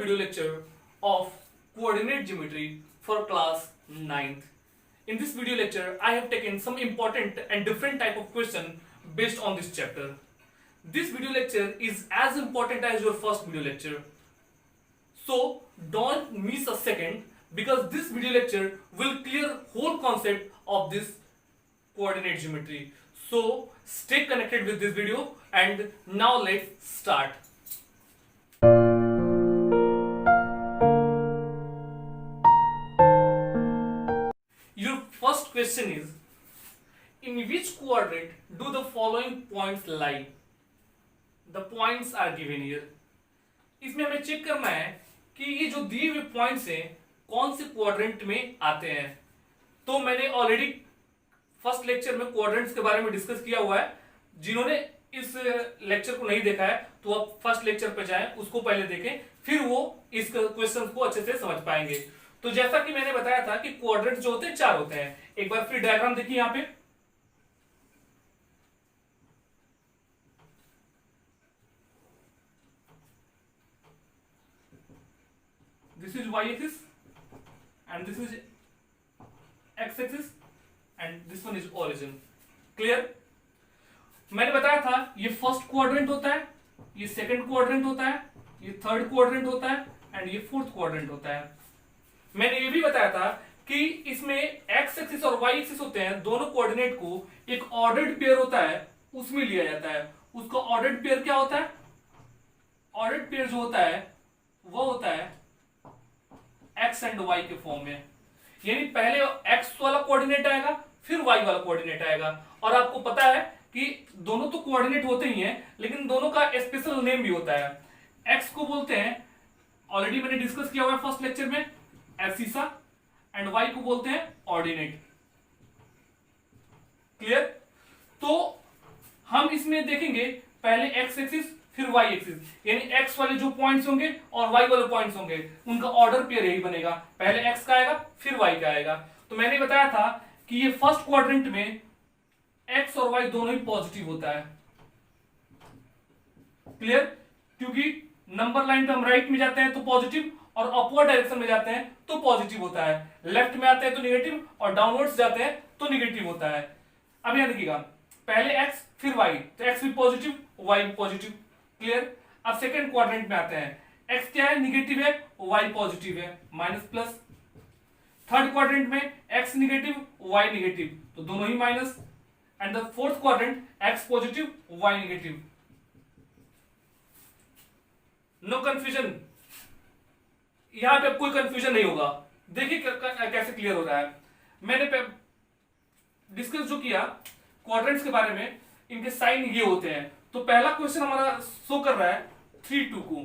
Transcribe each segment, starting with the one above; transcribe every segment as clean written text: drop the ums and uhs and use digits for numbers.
video lecture of coordinate geometry for class 9th. In this video lecture, I have taken some important and different type of question based on this chapter. This video lecture is as important as your first video lecture. So don't miss a second because this video lecture will clear whole concept of this coordinate geometry. So stay connected with this video and now let's start. Your first question is, in which quadrant do the following points lie? The points are given here. इसमें हमें check करना है कि ये जो दिए हुए points हैं कौन से क्वाड्रेंट में आते हैं. तो मैंने ऑलरेडी फर्स्ट लेक्चर में क्वाड्रेंट्स के बारे में डिस्कस किया हुआ है. जिन्होंने इस लेक्चर को नहीं देखा है तो आप फर्स्ट लेक्चर पे जाएं, उसको पहले देखें, फिर वो इस क्वेश्चन को अच्छे से समझ पाएंगे. तो जैसा कि मैंने बताया था कि क्वाड्रेंट जो होते हैं चार होते हैं. एक बार फिर डायग्राम देखिए यहां पे. This is y-axis and this is x-axis and this one is origin. Clear? मैंने बताया था ये फर्स्ट क्वाड्रेंट होता है, ये सेकंड क्वाड्रेंट होता है, ये थर्ड क्वाड्रेंट होता है एंड ये फोर्थ क्वाड्रेंट होता है. मैंने ये भी बताया था कि इसमें एक्स एक्सिस और वाई एक्सिस होते हैं. दोनों कोऑर्डिनेट को एक ऑर्डर्ड पेयर होता है उसमें लिया जाता है. उसका ऑर्डर्ड पेयर क्या होता है? ऑर्डर्ड पेयर जो होता है वो होता है एक्स एंड वाई के फॉर्म में. यानी पहले एक्स वाला कोऑर्डिनेट आएगा फिर वाई वाला कोऑर्डिनेट आएगा. और आपको पता है कि दोनों तो कोऑर्डिनेट होते ही हैं लेकिन दोनों का स्पेशल नेम भी होता है. एक्स को बोलते हैं, ऑलरेडी मैंने डिस्कस किया हुआ है फर्स्ट लेक्चर में, एब्सिसा, एंड वाई को बोलते हैं ऑर्डिनेट. क्लियर? तो हम इसमें देखेंगे पहले एक्स एक्सिस फिर वाई एक्सिस, यानी एक्स वाले जो पॉइंट्स होंगे और वाई वाले पॉइंट्स होंगे उनका ऑर्डर पेयर यही बनेगा. पहले एक्स का आएगा फिर वाई का आएगा. तो मैंने बताया था कि ये फर्स्ट क्वाड्रेंट में एक्स और वाई दोनों ही पॉजिटिव होता है. क्लियर? क्योंकि नंबर लाइन पे हम राइट में जाते हैं तो पॉजिटिव और अपवर्ड डायरेक्शन में जाते हैं तो पॉजिटिव होता है. लेफ्ट में आते हैं तो निगेटिव और डाउनवर्ड्स जाते हैं तो निगेटिव होता है. अब यहां देखिएगा, पहले एक्स फिर वाई, तो एक्स भी पॉजिटिव वाई भी पॉजिटिव. क्लियर? अब सेकंड क्वाड्रेंट में आते हैं, एक्स क्या है? निगेटिव है, वाई पॉजिटिव है, माइनस प्लस. थर्ड क्वाड्रेंट में एक्स निगेटिव वाई निगेटिव, तो दोनों ही माइनस. And the fourth quadrant x positive y negative. No confusion? यहां पे कोई कंफ्यूजन नहीं होगा. देखिए कैसे क्लियर हो रहा है. मैंने डिस्कस जो किया क्वाड्रेंट्स के बारे में, इनके साइन ये होते हैं. तो पहला क्वेश्चन हमारा शो कर रहा है 3-2 को.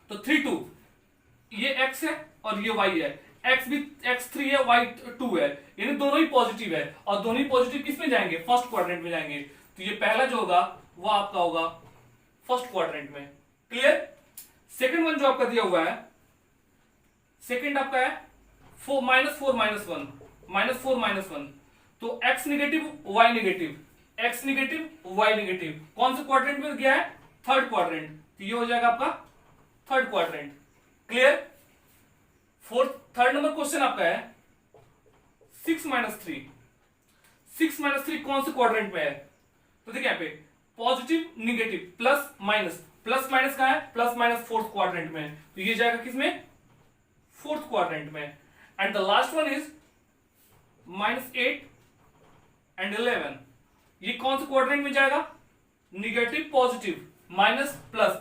तो 3-2 ये x है और ये y है. x भी x3 है, y2 है, यानी दोनों ही पॉजिटिव है. और दोनों ही पॉजिटिव किस में जाएंगे? फर्स्ट क्वाड्रेंट में जाएंगे. तो ये पहला जो होगा वो आपका होगा फर्स्ट क्वाड्रेंट में. क्लियर? सेकंड वन जो आपका दिया हुआ है, सेकंड आपका है -4 -1. तो x negative y negative, x negative y negative. कौन से क्वाड्रेंट में गया है? Third quadrant. तो ये हो जाएगा आपका third quadrant. Clear? Third number question आपका है 6 -3. 6 -3 कौन से क्वाड्रेंट में है? तो देखिए यहां पे positive negative plus minus. Plus minus कहां है? प्लस माइनस फोर्थ क्वाड्रेंट में. तो ये जाएगा किसमें? फोर्थ क्वाड्रेंट में. And the last one is -8 and 11. ये कौन से क्वाड्रेंट में जाएगा? Negative positive minus plus.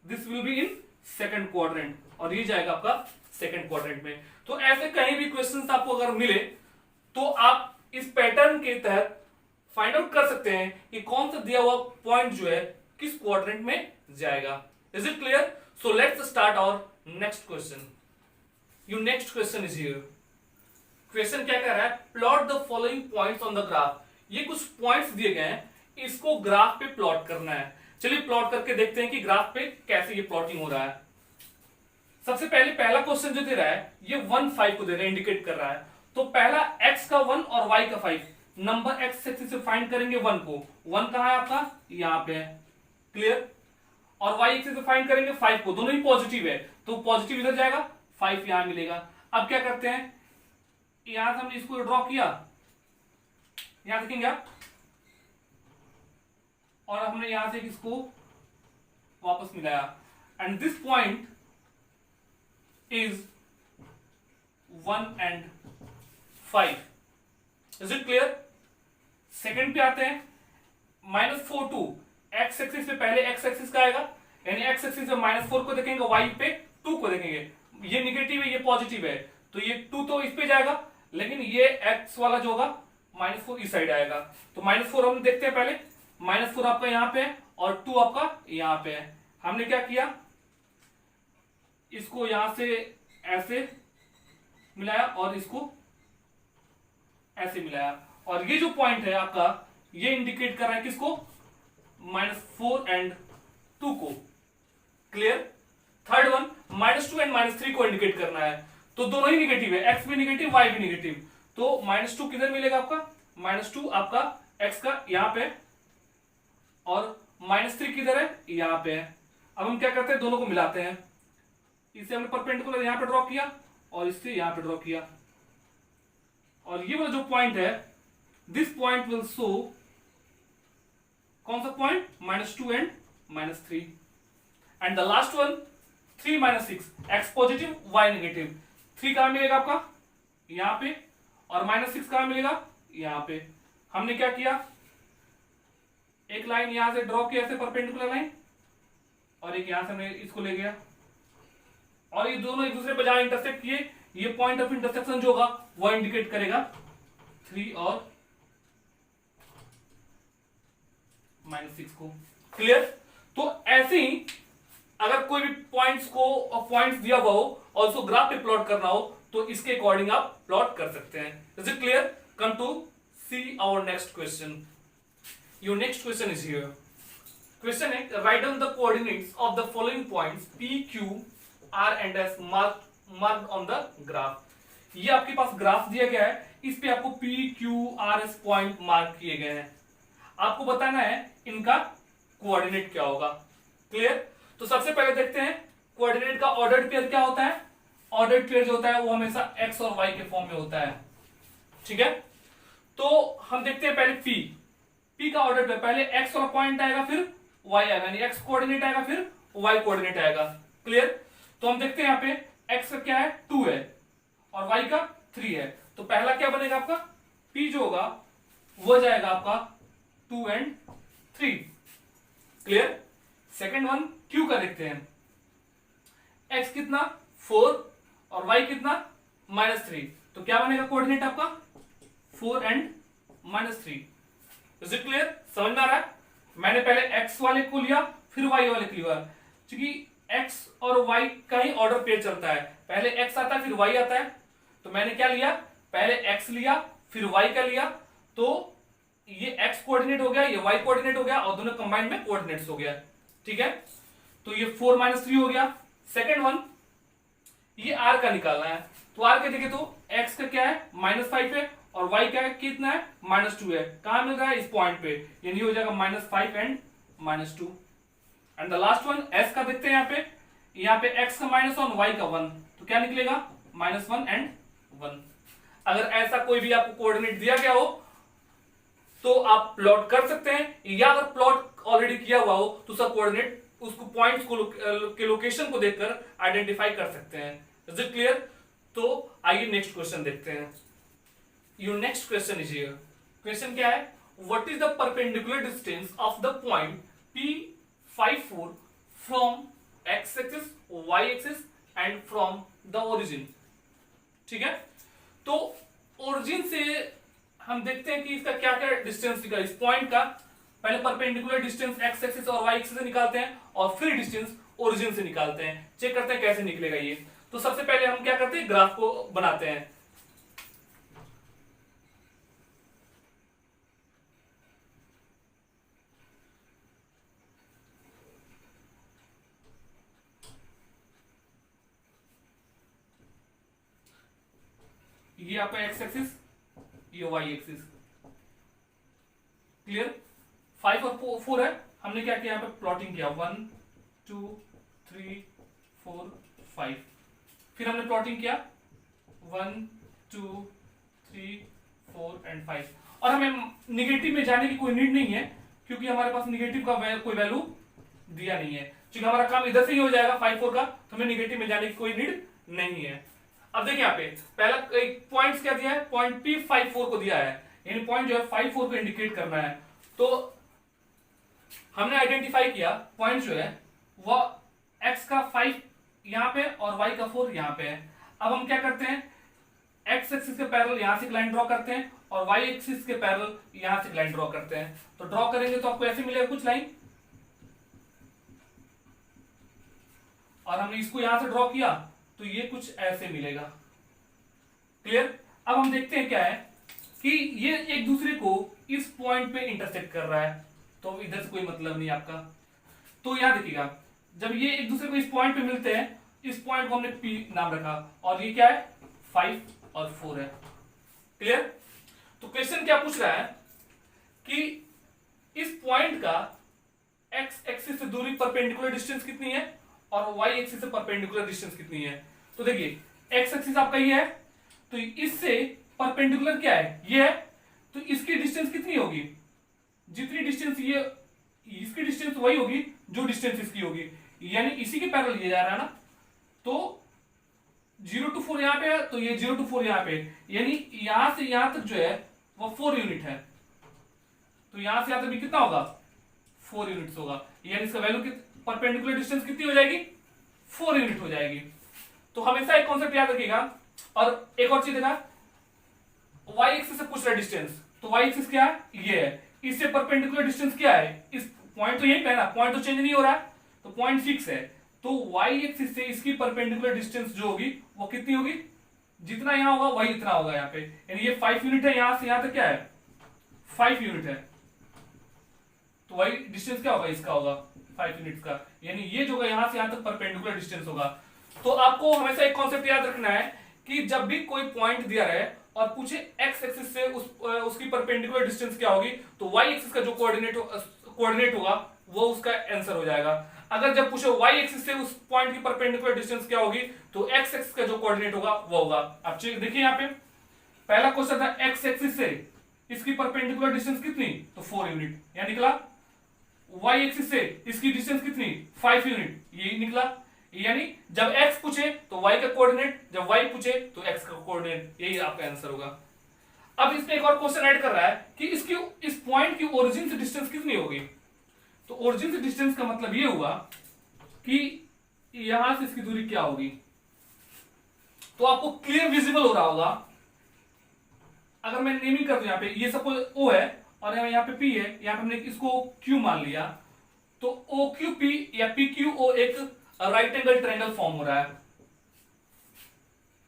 This will be in second quadrant और ये जाएगा आपका सेकंड क्वाड्रेंट में. तो ऐसे कहीं भी क्वेश्चंस आपको अगर मिले तो आप इस पैटर्न के तहत फाइंड आउट कर सकते हैं कि कौन सा दिया हुआ पॉइंट जो है किस क्वाड्रेंट में जाएगा. Is it clear? So let's start our next question. Your next question is here. Question क्या कह रहा है? Plot the following points on the graph. ये कुछ पॉइंट्स दिए गए हैं, इसको ग्राफ पे प्लॉट करना है. चलिए प्लॉट करके देखते हैं कि ग्राफ पे कैसे ये प्लॉटिंग हो रहा है. सबसे पहले पहला क्वेश्चन जो दे रहा है ये 1 5 को दे रहा है, इंडिकेट कर रहा है. तो पहला x का 1 और y का 5. नंबर x एक्सिस से फाइंड करेंगे 1 को. 1 कहां है आपका? यहां पे है. क्लियर? और y एक्सिस पे फाइंड करेंगे 5 को, दोनों ही पॉजिटिव है तो पॉजिटिव इधर जाएगा, 5 यहां मिलेगा। अब क्या करते हैं, यहां से हमने इसको ड्रॉ किया, यहां देखेंगे आप, और हमने यहां से इसको वापस मिलाया, and this point is 1 and 5। Is it clear? Second पे आते हैं, -4 2, एक्स एक्सिस पे पहले एक्स एक्सिस का आएगा, यानी एक्स एक्सिस पे -4 को देखेंगे, वाई पे 2 को देखेंगे। ये निगेटिव है, ये पॉजिटिव है, तो ये 2 तो इस पे जाएगा, लेकिन ये एक्स वाला जो होगा -4 इस साइड आएगा। तो -4 हम देखते हैं पहले, -4 आपका यहां पे है और 2 आपका यहां पे है। हमने क्या किया, इसको यहां से ऐसे मिलाया और इसको ऐसे मिलाया, और ये जो पॉइंट है आपका, ये इंडिकेट कर रहा है किसको, -4 and 2 को। क्लियर? थर्ड वन -2 and -3 को इंडिकेट करना है, तो दोनों ही निगेटिव है, x भी निगेटिव y भी निगेटिव, तो -2 किधर मिलेगा आपका, -2 आपका x का यहां पे, और -3 किधर है, यहां पे है। अब हम क्या करते हैं, दोनों को मिलाते हैं, इसे हमने परपेंडिकुलर यहां पे ड्रॉ किया और इससे यहां पे ड्रॉ किया, और ये वाला जो पॉइंट है, दिस पॉइंट विल शो, कौन सा point, -2 and -3, and the last one 3 - 6, x positive y negative. 3 कहां मिलेगा आपका, यहां पे, और -6 कहां मिलेगा, यहां पे। हमने क्या किया, एक लाइन यहां से ड्रॉ किया ऐसे परपेंडिकुलर लाइन, और एक यहां से हमने इसको ले गया, और ये दोनों एक दूसरे पे जहां इंटरसेक्ट किए, ये पॉइंट ऑफ इंटरसेक्शन जो होगा वो इंडिकेट करेगा 3 और -6 को। क्लियर? तो ऐसे ही अगर कोई भी पॉइंट्स को पॉइंट्स दिया हुआ हो और उसको ग्राफ पे प्लॉट करना हो, तो इसके अकॉर्डिंग आप प्लॉट कर सकते हैं। Is it clear? Come to see our next question. Your next question is here. Question है, write down the coordinates of the following points P, Q, R and S marked on the graph. ये आपके पास graph दिया गया है, इस पे आपको P, Q, R, S point mark किए गए हैं, आपको बताना है इनका कोऑर्डिनेट क्या होगा। क्लियर? तो सबसे पहले देखते हैं कोऑर्डिनेट का ऑर्डर्ड पेयर क्या होता है। ऑर्डर्ड पेयर जो होता है वो हमेशा x और y के फॉर्म में होता है। ठीक है, तो हम देखते हैं पहले P का ऑर्डर पेयर, पहले x वाला पॉइंट आएगा, फिर y आएगा, यानी x कोऑर्डिनेट आएगा, फिर y कोऑर्डिनेट आएगा। क्लियर? तो हम देखते हैं यहाँ पे x का क्या है, 2 है, और y का 3 है, तो पहला क्या बनेगा आपका, P जो होगा वो जाएगा आपका 2 and 3। Clear? Second one Q का देखते हैं, x कितना 4 और y कितना -3, तो क्या बनेगा कोऑर्डिनेट आपका 4 and -3। Is it clear? समझ में आ रहा है? मैंने पहले x वाले को लिया, फिर y वाले को लिया, क्योंकि x और y का ही ऑर्डर पेयर चलता है, पहले x आता है फिर y आता है, तो मैंने क्या लिया, पहले x लिया फिर y का लिया, तो ये x कोऑर्डिनेट हो गया, ये y कोऑर्डिनेट हो गया, और दोनों कंबाइंड में कोऑर्डिनेट्स हो गया। ठीक है, तो ये 4 - 3 हो गया। सेकेंड वन, ये r का निकालना है, तो r के देखे तो x का क्या है -5 है, और y का कितना है -2 है, कहां मिल रहा है, इस पॉइंट पे, यानी हो जाएगा -5 and -2। And the last one s का देखते हैं, यहाँ पे x का -1 y का 1, तो क्या निकलेगा -1 and 1। अगर ऐसा कोई भी आपको कोऑर्डिनेट दिया गया हो तो आप प्लॉट कर सकते हैं, या अगर प्लॉट ऑलरेडी किया हुआ हो तो सब कोऑर्डिनेट उसको पॉइंट्स को के लोकेशन को देखकर आइडेंटिफाई कर सकते हैं। Is it clear? तो आइए नेक्स्ट क्वेश्चन देखते हैं। Your next question is here. Question क्या है, what is the perpendicular distance of the point P54 from x axis, y axis and from the origin. ठीक है, तो ओरिजिन से हम देखते हैं कि इसका क्या क्या डिस्टेंस निकला, इस पॉइंट का पहले परपेंडिकुलर डिस्टेंस x एक्सिस और y एक्सिस से निकालते हैं, और फिर डिस्टेंस ओरिजिन से निकालते हैं, चेक करते हैं कैसे निकलेगा ये। तो सबसे पहले हम क्या करते हैं, ग्राफ को बनाते हैं। ये आपका x एक्सिस, ये y एक्सिस। क्लियर? 5 और 4 है, हमने क्या किया, यहाँ पे प्लॉटिंग किया 1 2 3 4 5। फिर हमने प्लॉटिंग किया 1 2 3 4 एंड 5। और हमें निगेटिव में जाने की कोई नीड नहीं है क्योंकि हमारे पास निगेटिव का कोई वैल्यू दिया नहीं है, क्योंकि हमारा काम इधर से ही हो जाएगा 5 4 का, तो हमें निगेटिव में जाने की कोई नीड नहीं है। अब देखिए यहाँ पे पहला एक पॉइंट क्या दिया है, पॉइंट P 5 4 को दिया है, यानी पॉइंट जो है 5 4 को इंडिकेट करना है। तो हमने आइडेंटिफाई किया पॉइंट जो है वह x का 5 यहाँ पे और y का 4 यहाँ पे है। अब हम क्या करते हैं, x एक्सिस के पैरेलल यहां से एक लाइन ड्रॉ करते हैं और y एक्सिस के पैरेलल यहां से एक लाइन ड्रॉ करते हैं। तो ड्रॉ करेंगे तो आपको ऐसे मिलेगा कुछ लाइन, और हमने इसको यहां से ड्रॉ किया तो ये कुछ ऐसे मिलेगा। क्लियर। अब हम देखते हैं क्या है कि ये एक दूसरे को इस पॉइंट पे इंटरसेक्ट कर रहा है, तो इधर से कोई मतलब नहीं आपका। तो यहां देखिएगा, जब ये एक दूसरे को इस पॉइंट पे मिलते हैं, इस पॉइंट को हमने P नाम रखा, और ये क्या है 5 और 4 है। क्लियर। तो क्वेश्चन क्या पूछ रहा है कि इस पॉइंट का x एक्सिस से दूरी परपेंडिकुलर डिस्टेंस कितनी है और y एक्सिस से परपेंडिकुलर डिस्टेंस कितनी है। तो देखिए x एक्सिस आपका ये है, तो इससे परपेंडिकुलर क्या है, ये है, तो इसकी डिस्टेंस कितनी होगी, जितनी डिस्टेंस ये, इसकी डिस्टेंस वही होगी जो डिस्टेंस इसकी होगी, यानी इसी के पैरेलल ये जा रहा है ना। तो 0 to 4 यहां पे है, तो ये 0 to 4 यहां पे, यानी यहां से यहां तक जो है वो 4 यूनिट है। तो यहां से यहां तक भी कितना होगा, 4 यूनिट्स होगा, यानी इसका वैल्यू परपेंडिकुलर डिस्टेंस कितनी हो जाएगी, 4 यूनिट हो जाएगी। तो हमेशा एक कॉन्सेप्ट याद रखिएगा। और एक और चीज देखा, y एक्सिस से पूछ रहा है डिस्टेंस, तो y एक्सिस क्या है, ये है, इससे परपेंडिकुलर डिस्टेंस क्या है, इस पॉइंट तो यही पे है ना, पॉइंट तो चेंज नहीं हो रहा है, तो पॉइंट फिक्स है। तो y एक्सिस से इसकी परपेंडिकुलर डिस्टेंस जो होगी वो कितनी होगी, जितना यहां होगा वही इतना होगा यहाँ पे, यानी ये 5 यूनिट है, यहां से यहां तक क्या है 5 यूनिट है, तो वही डिस्टेंस क्या होगा, इसका होगा 5 यूनिट का, यानी ये जो होगा यहां से यहां तक परपेंडिकुलर डिस्टेंस होगा। तो आपको हमेशा एक कॉन्सेप्ट याद रखना है कि जब भी कोई पॉइंट दिया रहे और पूछे x एक्सिस से उसकी परपेंडिकुलर डिस्टेंस क्या होगी, तो y एक्सिस का जो कोऑर्डिनेट होगा वो उसका आंसर हो जाएगा। अगर जब पूछे y एक्सिस से उस पॉइंट की परपेंडिकुलर डिस्टेंस क्या होगी, तो x एक्सिस का जो कोऑर्डिनेट होगा वो होगा। अब देखिए यहाँ पे पहला क्वेश्चन था x एक्सिस से इसकी परपेंडिकुलर डिस्टेंस कितनी, तो 4 यूनिट, यह निकला। y एक्सिस से इसकी डिस्टेंस कितनी, 5 यूनिट, यही निकला। यानी जब x पूछे तो y का कोऑर्डिनेट, जब y पूछे तो x का कोऑर्डिनेट, यही आपका आंसर होगा। अब इसमें एक और क्वेश्चन ऐड कर रहा है कि इसकी इस पॉइंट की ओरिजिन से डिस्टेंस कितनी होगी। तो ओरिजिन से डिस्टेंस का मतलब ये हुआ कि यहां से इसकी दूरी क्या होगी। तो आपको क्लियर विजिबल हो रहा होगा, अगर मैं नेमिंग कर दूं यहाँ पे, ये सपोज O है और यहाँ पे P है, यहाँ पे हमने इसको Q मान लिया, तो OQP या PQO एक राइट एंगल ट्रायंगल फॉर्म हो रहा है।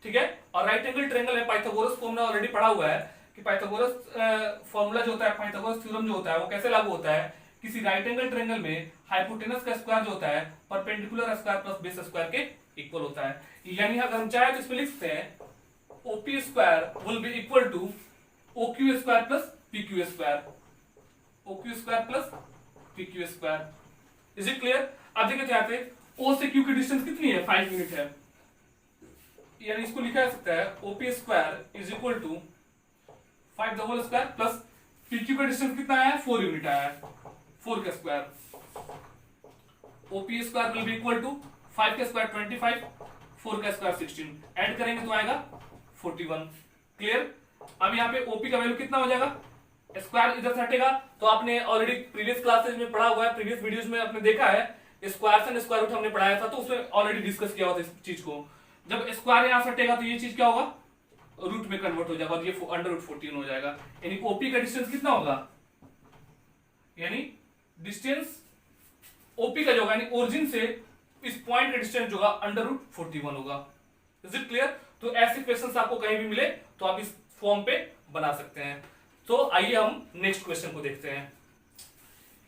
ठीक है, और राइट एंगल ट्रायंगल में पाइथागोरस को हमने ऑलरेडी पढ़ा हुआ है कि पाइथागोरस फॉर्मूला जो होता है, पाइथागोरस थ्योरम जो होता है वो कैसे लागू होता है, किसी राइट एंगल ट्रायंगल में हाइपोटेनस का स्क्वायर जो होता है perpendicular square plus base square के इक्वल होता है। यानी अगर हम चाहे तो इसमें लिख सकते हैं OP square will be equal to OQ square plus PQ square, OQ square plus PQ square. Is it clear. अब देखिए यहाँ पे O से Q की डिस्टेंस कितनी है, 5 यूनिट है, यानी इसको लिखा जा सकता है OP square is equal to 5 the whole square plus PQ का डिस्टेंस कितना आया है, 4 यूनिट आया है, 4 का square. OP square will be equal to 5 का स्क्वायर 25, 4 का स्क्वायर 16, ऐड करेंगे तो आएगा 41। क्लियर। अब यहाँ पे OP का वैल्यू कितना हो जाएगा, स्क्वायर इधर से हटेगा, तो आपने ऑलरेडी प्रीवियस क्लासेज में पढ़ा हुआ है, प्रीवियस वीडियोस में आपने देखा है, स्क्वायर एंड स्क्वायर रूट हमने पढ़ाया था, तो उसमें ऑलरेडी डिस्कस किया हुआ था इस चीज को। जब स्क्वायर यहां से हटेगा तो ये चीज क्या होगा, रूट में कन्वर्ट हो जाएगा और ये अंडर रूट 14 हो जाएगा। यानी OP का डिस्टेंस कितना होगा, यानी डिस्टेंस OP का जो होगा, यानी ओरिजिन से इस पॉइंट का डिस्टेंस जो होगा अंडर रूट 41 होगा। Is it clear. तो ऐसे क्वेश्चंस आपको कहीं भी मिले तो आप इस फॉर्म पे बना सकते हैं। तो आइए हम नेक्स्ट क्वेश्चन को देखते हैं।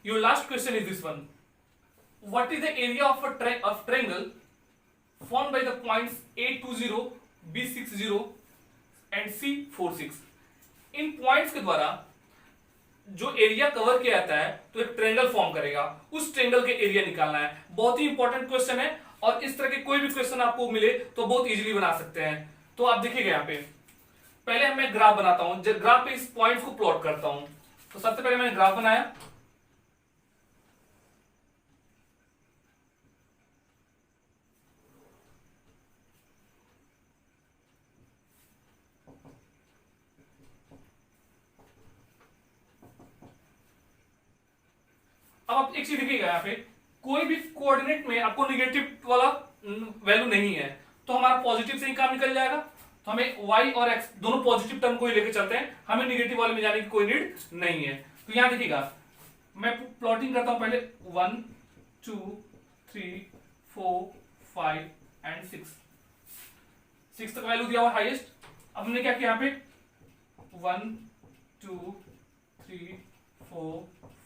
Your last question is this one, what is the area of triangle formed by the points A20, B60 and C46। In points के द्वारा जो एरिया कवर किया जाता है तो एक ट्रेंगल फॉर्म करेगा, उस ट्रेंगल के एरिया निकालना है। बहुत ही इंपॉर्टेंट क्वेश्चन है और इस तरह के कोई भी क्वेश्चन आपको मिले तो बहुत इजीली बना सकते हैं। तो आप देखिएगा यहाँ पे, पहले मैं ग्राफ बनाता हूं, ग्राफ पे इस पॉइंट्स को प्लॉट करता हूं। तो सबसे पहले मैंने ग्राफ बनाया, अब आप एक चीज देखिएगा यहाँ पे, कोई भी कोऑर्डिनेट में आपको निगेटिव वाला वैल्यू नहीं है तो हमारा पॉजिटिव से ही काम निकल जाएगा। तो हमें y और x दोनों पॉजिटिव टर्म को ही लेकर चलते हैं, हमें निगेटिव वाले में जाने की कोई नीड नहीं है। तो यहां देखिएगा, मैं प्लॉटिंग करता हूं पहले 1 2 3 4 5 एंड 6 तक वैल्यू दिया हुआ हाईएस्ट। अब हमने क्या किया यहाँ पे 1 2 3 4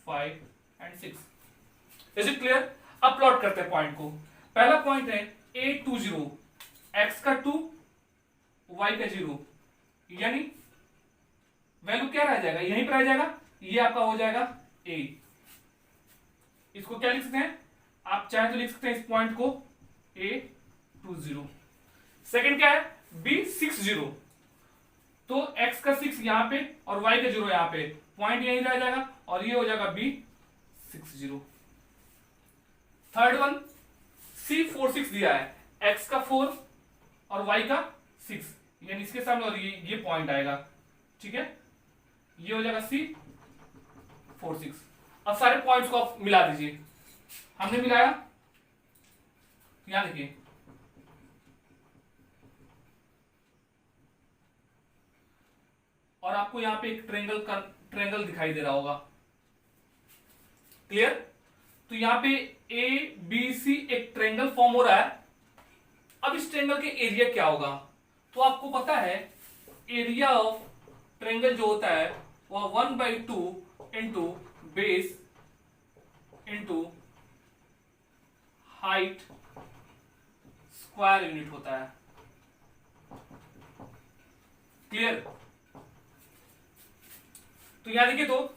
5 एंड 6। Is it clear? अब प्लॉट करते हैं पॉइंट को। पहला पॉइंट है A20, x का 2 y का 0, यानी वैल्यू क्या रह जाएगा, यहीं पर रह जाएगा, ये आपका हो जाएगा A। इसको क्या लिख सकते हैं, आप चाहे तो लिख सकते हैं इस पॉइंट को A20। सेकंड क्या है B60, तो x का 6 यहां पे और y का 0 यहां पे, पॉइंट यहीं रह जाएगा और ये हो जाएगा B60। थर्ड वन C46 दिया है, x का 4 और y का 6, यानी इसके सामने और ये पॉइंट आएगा, ठीक है, ये हो जाएगा C46। अब सारे पॉइंट्स को आप मिला दीजिए, हमने मिलाया, यहां देखिए और आपको यहां पे एक ट्रेंगल दिखाई दे रहा होगा, क्लियर? तो यहां पे ए बी सी एक ट्रेंगल फॉर्म हो रहा है। अब इस ट्रेंगल के एरिया क्या होगा, तो आपको पता है एरिया ऑफ ट्रेंगल जो होता है वह 1/2 into base into height square unit होता है, क्लियर? तो यहां देखिए, तो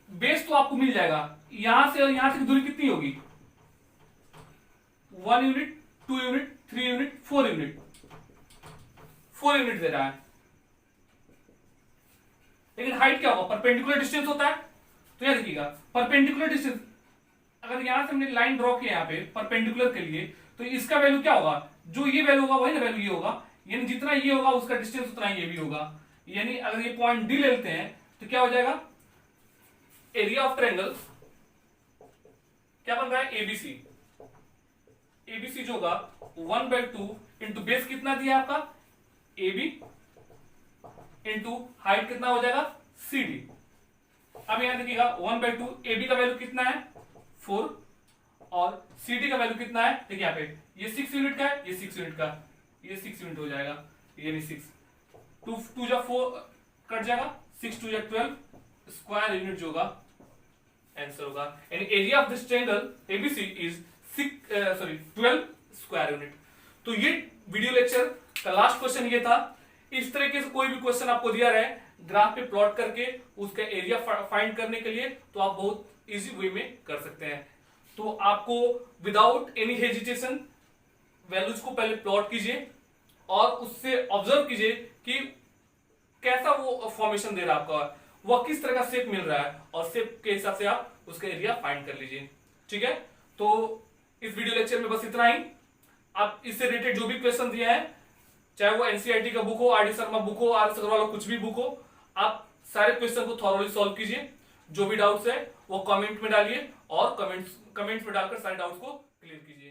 बेस तो आपको मिल जाएगा, यहां से और यहां तक दूरी कितनी होगी, 1 unit 2 unit 3 unit 4 unit, 4 unit दे रहा है। लेकिन हाइट क्या होगा, परपेंडिकुलर डिस्टेंस होता है। तो यहां देखिएगा परपेंडिकुलर डिस्टेंस, अगर यहां से हमने लाइन ड्रॉ किया यहाँ पे परपेंडिकुलर के लिए, तो इसका वैल्यू क्या होगा, जो ये वैल्यू होगा वही ना वैल्यू ये होगा, यानी जितना ये होगा उसका डिस्टेंस उतना ये भी होगा। यानी अगर ये पॉइंट डी लेते हैं तो क्या हो जाएगा, एरिया ऑफ ट्रायंगल क्या बन रहा है, एबीसी। एबीसी जो होगा 1/2 इंटू बेस कितना दिया आपका AB इंटू हाइट कितना हो जाएगा CD। अब यहां देखिएगा 1/2 AB का वैल्यू कितना है 4 और CD का वैल्यू कितना है, देखिए यहाँ पे ये 6 यूनिट का है, ये 6 यूनिट का, ये 6 यूनिट हो जाएगा, यानी 6 2 जा 4 कट जाएगा, 6 2 जा 12 स्क्वायर यूनिट जो होगा आंसर होगा। यानी area of this triangle ABC is 12 square unit. तो ये वीडियो लेक्चर का लास्ट क्वेश्चन ये था। इस तरीके से कोई भी क्वेश्चन आपको दिया रहे ग्राफ पे प्लॉट करके उसका एरिया फाइंड करने के लिए, तो आप बहुत इजी वे में कर सकते हैं। तो आपको विदाउट एनी हेजिटेशन वैल्यूज को पहले प्लॉट कीजिए और उससे ऑब्जर्व कीजिए कि कैसा वो फॉर्मेशन दे रहा है आपका, वह किस तरह का शेप मिल रहा है, और शेप के हिसाब से आप उसका एरिया फाइंड कर लीजिए, ठीक है। तो इस वीडियो लेक्चर में बस इतना ही। आप इससे रिलेटेड जो भी क्वेश्चन दिया है, चाहे वो एनसीईआरटी का बुक हो, आर डी शर्मा बुक हो, आर एस अग्रवाल हो, कुछ भी बुक हो, आप सारे क्वेश्चन को थॉरोली सॉल्व कीजिए। जो भी डाउट्स है वो कमेंट में डालिए और कमेंट्स में डालकर सारे डाउट्स को क्लियर कीजिए।